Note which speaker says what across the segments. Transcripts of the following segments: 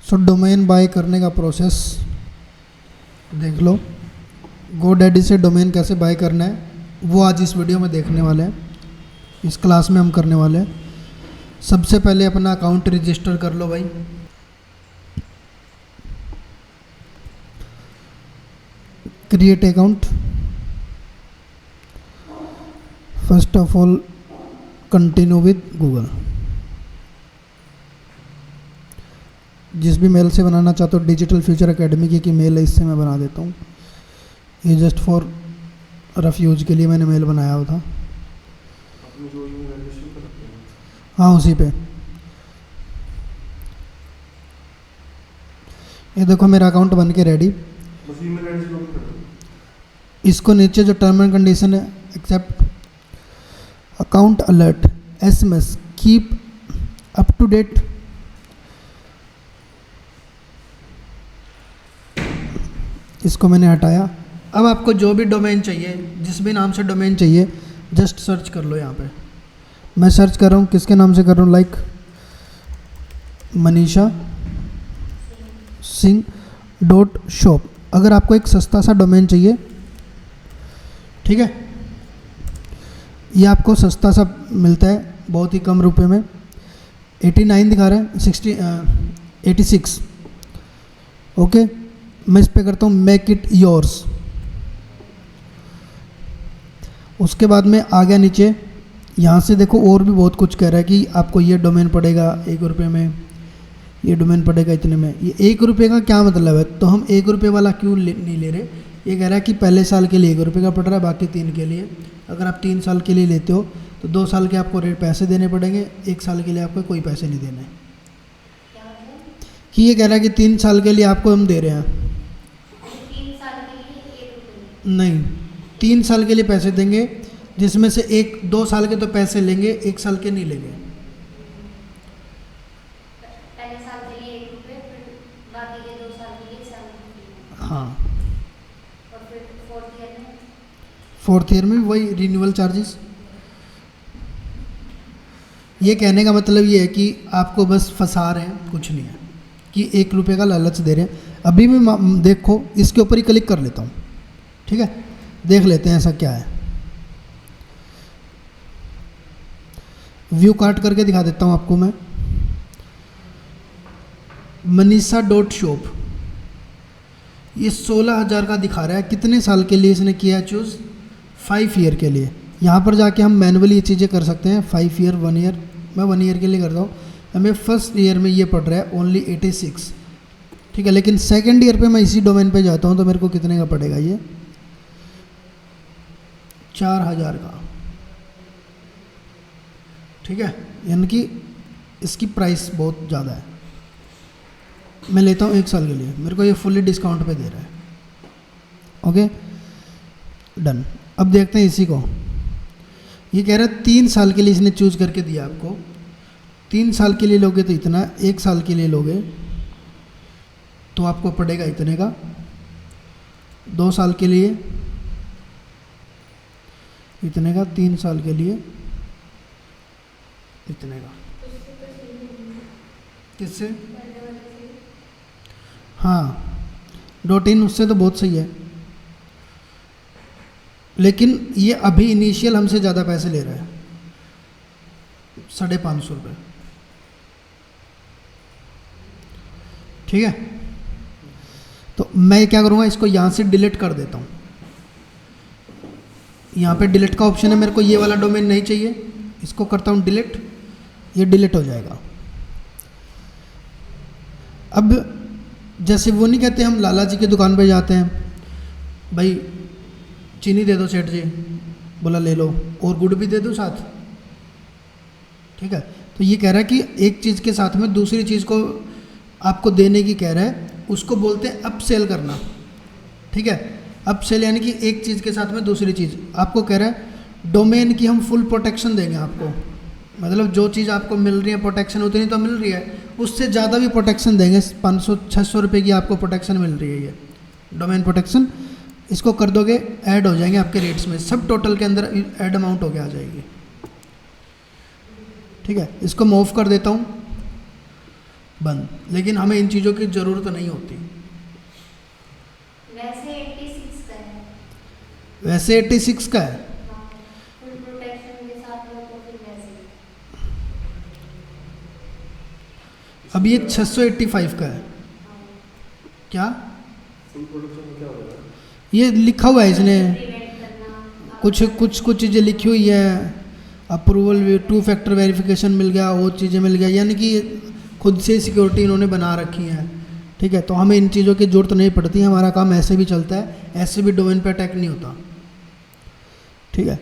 Speaker 1: So domain bye करने का process देख लो। GoDaddy से डोमेन कैसे बाय करना है वो आज इस वीडियो में देखने वाले हैं, इस क्लास में हम करने वाले हैं। सबसे पहले अपना अकाउंट रजिस्टर कर लो भाई। Create account. First of all continue with Google. जिस भी मेल से बनाना चाहते हो, डिजिटल फ्यूचर एकेडमी की मेल है, इससे मैं बना देता हूँ। ये जस्ट फॉर रफ यूज के लिए मैंने मेल बनाया हुआ था। हाँ, उसी पे। ये देखो मेरा अकाउंट बन के रेडी। इसको नीचे जो टर्म एंड कंडीशन है, accept account alert SMS keep up to date. इसको मैंने हटाया। अब आपको जो भी डोमेन चाहिए, जिस भी नाम से डोमेन चाहिए, जस्ट सर्च कर लो। यहाँ पे मैं सर्च कर रहा हूँ, किसके नाम से कर रहा हूँ, लाइक मनीषा सिंह .shop। अगर आपको एक सस्ता सा डोमेन चाहिए, ठीक है, ये आपको सस्ता सा मिलता है बहुत ही कम रुपए में। 89 दिखा रहा है, 86। ओके, मैं इस पे करता हूँ मेक इट योर्स। उसके बाद में आ गया नीचे। यहाँ से देखो और भी बहुत कुछ कह रहा है कि आपको ये डोमेन पड़ेगा 1 रुपये में, ये डोमेन पड़ेगा इतने में। ये 1 रुपये का क्या मतलब है? तो हम 1 रुपये वाला क्यों नहीं ले रहे? ये कह रहा है कि पहले साल के लिए 1 रुपये का पड़ रहा है, बाकी 3 के लिए। अगर आप 3 साल के लिए लेते हो तो 2 साल के आपको रेट पैसे देने पड़ेंगे, 1 साल के लिए आपको कोई पैसे नहीं देने। कि ये कह रहा है कि 3 साल के लिए आपको हम दे रहे हैं।
Speaker 2: 3 साल के लिए 1 रुपये
Speaker 1: नहीं, 3 साल के लिए पैसे देंगे, जिसमें से 2 साल के तो पैसे लेंगे, 1 साल के नहीं लेंगे।
Speaker 2: पहले साल के लिए 1 रुपये, फिर बाकी के 2 साल के लिए 4 रुपये।
Speaker 1: हाँ,
Speaker 2: और फिर 4th ईयर में
Speaker 1: 4th ईयर में वही रिन्यूअल चार्जेस। ये कहने का मतलब ये है कि आपको बस फंसा रहे हैं, कुछ नहीं है, कि 1 रुपये का लालच दे रहे हैं। अभी मैं देखो इसके ऊपर ही क्लिक कर लेता हूँ, ठीक है, देख लेते हैं ऐसा क्या है। व्यू कार्ट करके दिखा देता हूँ आपको मैं। मनीषा .shop, ये 16,000 का दिखा रहा है। कितने साल के लिए इसने किया चूज़? 5 ईयर के लिए। यहाँ पर जाके हम मैनुअली ये चीज़ें कर सकते हैं। 5 ईयर, 1 ईयर, मैं 1 ईयर के लिए करता हूँ। हमें फर्स्ट ईयर में ये पड़ रहा है ओनली 86, ठीक है। लेकिन सेकंड ईयर पे मैं इसी डोमेन पे जाता हूँ तो मेरे को कितने का पड़ेगा? ये 4,000 का, ठीक है। यानी कि इसकी प्राइस बहुत ज़्यादा है। मैं लेता हूँ 1 साल के लिए, मेरे को ये फुली डिस्काउंट पे दे रहा है। Okay, done. अब देखते हैं इसी को। ये कह रहा है 3 साल के लिए इसने चूज़ करके दिया आपको। 3 साल के लिए लोगे तो इतना, 1 साल के लिए लोगे तो आपको पड़ेगा इतने का, 2 साल के लिए इतने का, 3 साल के लिए इतने का। किससे? हाँ, .in उससे तो बहुत सही है, लेकिन ये अभी इनिशियल हमसे ज़्यादा पैसे ले रहा है, 550 रुपये, ठीक है। तो मैं क्या करूँगा, इसको यहाँ से डिलीट कर देता हूँ। यहाँ पे डिलीट का ऑप्शन है, मेरे को ये वाला डोमेन नहीं चाहिए, इसको करता हूँ डिलीट, ये डिलीट हो जाएगा। अब जैसे वो नहीं कहते, हम लाला जी की दुकान पे जाते हैं, भाई चीनी दे दो सेठ जी, बोला ले लो, और गुड़ भी दे दो साथ, ठीक है। तो ये कह रहा है कि एक चीज़ के साथ में दूसरी चीज़ को आपको देने की कह रहा है, उसको बोलते हैं अप सेल करना, ठीक है। अप सेल यानी कि एक चीज़ के साथ में दूसरी चीज़ आपको कह रहा है। डोमेन की हम फुल प्रोटेक्शन देंगे आपको, मतलब जो चीज़ आपको मिल रही है प्रोटेक्शन उतनी तो मिल रही है, उससे ज़्यादा भी प्रोटेक्शन देंगे। 500-600 रुपये की आपको प्रोटेक्शन मिल रही है, ये डोमेन प्रोटेक्शन। इसको कर दोगे, ऐड हो जाएंगे आपके रेट्स में, सब टोटल के अंदर ऐड अमाउंट हो के आ जाएगी, ठीक है। इसको मूव कर देता हूँ, बंद। लेकिन हमें इन चीज़ों की ज़रूरत नहीं होती।
Speaker 2: वैसे 86 का है।
Speaker 1: वैसे 86 का है।
Speaker 2: हाँ, फुल प्रोटेक्शन के साथ लो तो फिर वैसे।
Speaker 1: अब ये 685 का है।
Speaker 2: हाँ,
Speaker 1: क्या
Speaker 3: फुल प्रोडक्शन में क्या होगा?
Speaker 1: ये लिखा हुआ है इसने,
Speaker 2: प्रिवेंट करना
Speaker 1: कुछ चीज़ें लिखी हुई है, अप्रूवल 2 फैक्टर वेरिफिकेशन मिल गया, वो चीज़ें मिल गया, यानी कि खुद से सिक्योरिटी इन्होंने बना रखी है। ठीक है, तो हमें इन चीज़ों की ज़रूरत नहीं पड़ती, हमारा काम ऐसे भी चलता है, ऐसे भी डोमेन पे अटैक नहीं होता। ठीक है,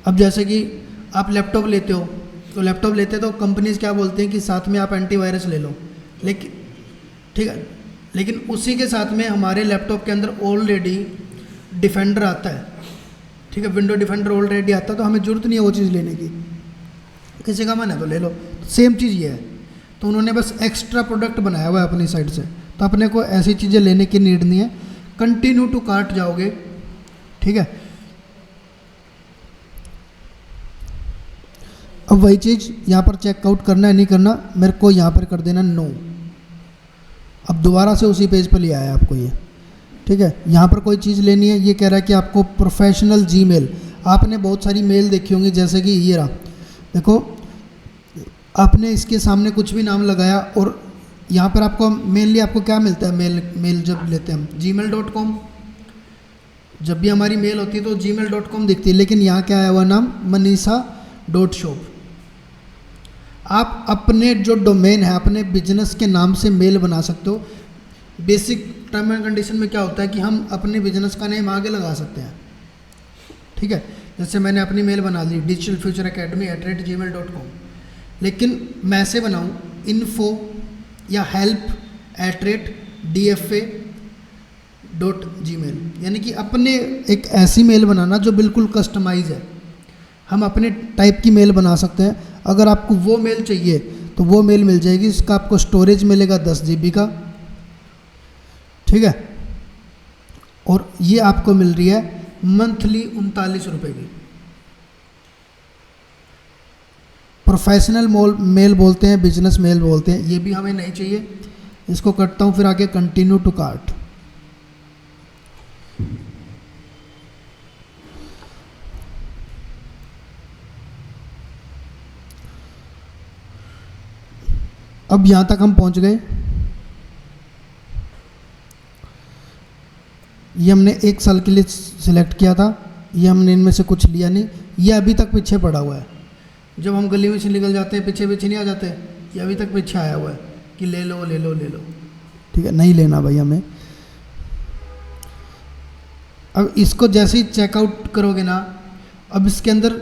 Speaker 1: अब जैसे कि आप लैपटॉप लेते हो, तो लैपटॉप लेते तो कंपनीज क्या बोलते हैं कि साथ में आप एंटीवायरस ले लो, लेकिन ठीक है, लेकिन उसी के साथ में हमारे लैपटॉप के अंदर ऑलरेडी डिफेंडर आता है। ठीक है, विंडो डिफेंडर ऑलरेडी आता है, तो हमें ज़रूरत नहीं है वो चीज़ लेने की, किसी का मन है तो ले लो। सेम चीज़ ये है, तो उन्होंने बस एक्स्ट्रा प्रोडक्ट बनाया हुआ है अपनी साइड से, तो अपने को ऐसी चीज़ें लेने की नीड नहीं है। कंटिन्यू टू कार्ट जाओगे, ठीक है। अब वही चीज़ यहाँ पर चेकआउट करना है नहीं करना, मेरे को यहाँ पर कर देना नो। अब दोबारा से उसी पेज पर ले आया आपको ये, ठीक है। यहाँ पर कोई चीज़ लेनी है, ये कह रहा है कि आपको प्रोफेशनल जीमेल, आपने बहुत सारी मेल देखी होंगी, जैसे कि ये रहा, देखो आपने इसके सामने कुछ भी नाम लगाया और यहाँ पर आपको मेनली आपको क्या मिलता है, मेल जब लेते हैं हम gmail.com, जब भी हमारी मेल होती है तो gmail.com दिखती है, लेकिन यहाँ क्या आया हुआ नाम manisha.shop। आप अपने जो डोमेन है, अपने बिजनेस के नाम से मेल बना सकते हो। बेसिक टर्म एंड कंडीशन में क्या होता है कि हम अपने बिजनेस का नेम आगे लगा सकते हैं। ठीक है, जैसे मैंने अपनी मेल बना ली digitalfutureacademy@gmail.com, लेकिन मैं ऐसे बनाऊँ info या help@dfa.gmail, यानी कि अपने एक ऐसी मेल बनाना जो बिल्कुल कस्टमाइज है। हम अपने टाइप की मेल बना सकते हैं। अगर आपको वो मेल चाहिए तो वो मेल मिल जाएगी, इसका आपको स्टोरेज मिलेगा 10 GB का, ठीक है। और ये आपको मिल रही है मंथली 39 रुपये की। प्रोफेशनल मेल बोलते हैं, बिजनेस मेल बोलते हैं, ये भी हमें नहीं चाहिए। इसको करता हूँ, फिर आगे कंटिन्यू टू कार्ट। अब यहाँ तक हम पहुँच गए। ये हमने 1 साल के लिए सिलेक्ट किया था, ये हमने इनमें से कुछ लिया नहीं, ये अभी तक पीछे पड़ा हुआ है। जब हम गली में से निकल जाते हैं पीछे पीछे नहीं आ जाते, ये अभी तक पीछे आया हुआ है कि ले लो ले लो ले लो। ठीक है, नहीं लेना भाई हमें। अब इसको जैसे ही चेकआउट करोगे ना, अब इसके अंदर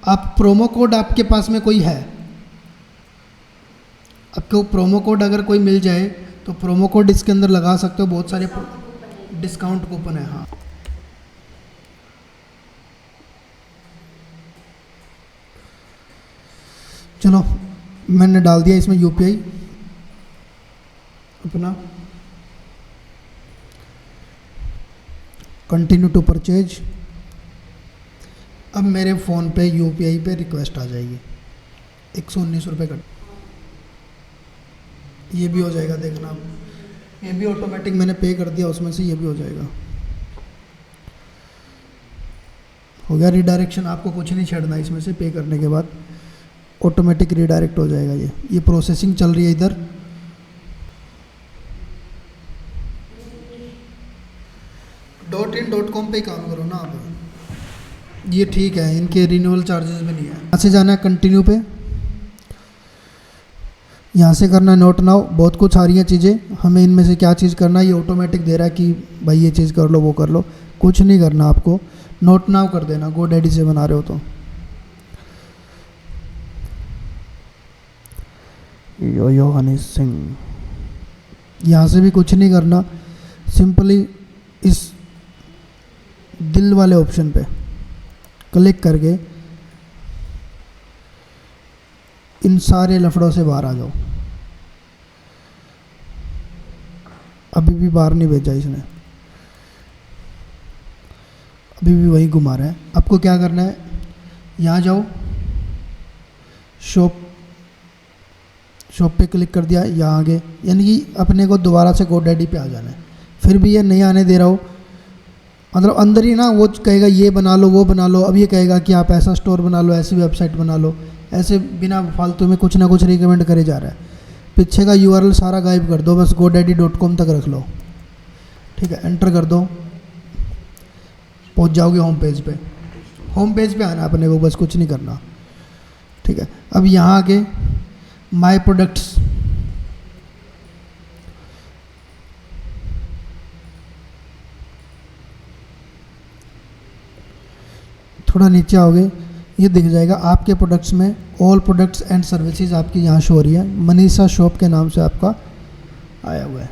Speaker 1: आप प्रोमो कोड, आपके पास में कोई है, आपको प्रोमो कोड अगर कोई मिल जाए तो प्रोमो कोड इसके अंदर लगा सकते हो। बहुत सारे डिस्काउंट कूपन है। हाँ, चलो मैंने डाल दिया इसमें UPI अपना। Continue to purchase. अब मेरे फ़ोन पे UPI पे रिक्वेस्ट आ जाएगी 119 रुपये का। ये भी हो जाएगा, देखना आप, ये भी ऑटोमेटिक मैंने पे कर दिया उसमें से, ये भी हो जाएगा। हो गया रिडायरेक्शन, आपको कुछ नहीं छेड़ना इसमें से, पे करने के बाद ऑटोमेटिक रिडायरेक्ट हो जाएगा। ये प्रोसेसिंग चल रही है इधर। .in.com पे काम करो ना आप, ये ठीक है, इनके रिन्यूअल चार्जेस भी नहीं है। यहाँ से जाना है कंटिन्यू पे, यहाँ से करना है नोट नाउ। बहुत कुछ आ रही हैं चीज़ें, हमें इनमें से क्या चीज़ करना है, ये ऑटोमेटिक दे रहा है कि भाई ये चीज़ कर लो वो कर लो, कुछ नहीं करना आपको, नोट नाउ कर देना। GoDaddy से बना रहे हो तो यो हनी सिंह, यहाँ से भी कुछ नहीं करना, सिंपली इस दिल वाले ऑप्शन पे क्लिक करके इन सारे लफड़ों से बाहर आ जाओ। अभी भी बाहर नहीं भेजा इसने, अभी भी वही घुमा रहा है। आपको क्या करना है, यहाँ जाओ, शॉप पे क्लिक कर दिया, यहाँ आगे, यानी कि अपने को दोबारा से GoDaddy पे आ जाना है। फिर भी ये नहीं आने दे रहा हो, मतलब अंदर ही ना वो कहेगा ये बना लो वो बना लो, अब ये कहेगा कि आप ऐसा स्टोर बना लो, ऐसी वेबसाइट बना लो, ऐसे बिना फालतू में कुछ ना कुछ रिकमेंड करे जा रहा है। पीछे का URL सारा गायब कर दो, बस godaddy.com तक रख लो, ठीक है। एंटर कर दो, पहुंच जाओगे होम पेज पे। होम पेज पे आना अपने को, बस कुछ नहीं करना, ठीक है। अब यहाँ आके माय प्रोडक्ट्स, थोड़ा नीचे आओगे, ये दिख जाएगा आपके प्रोडक्ट्स में ऑल प्रोडक्ट्स एंड सर्विसेज आपकी यहाँ शो हो रही है, मनीषा शॉप के नाम से आपका आया हुआ है।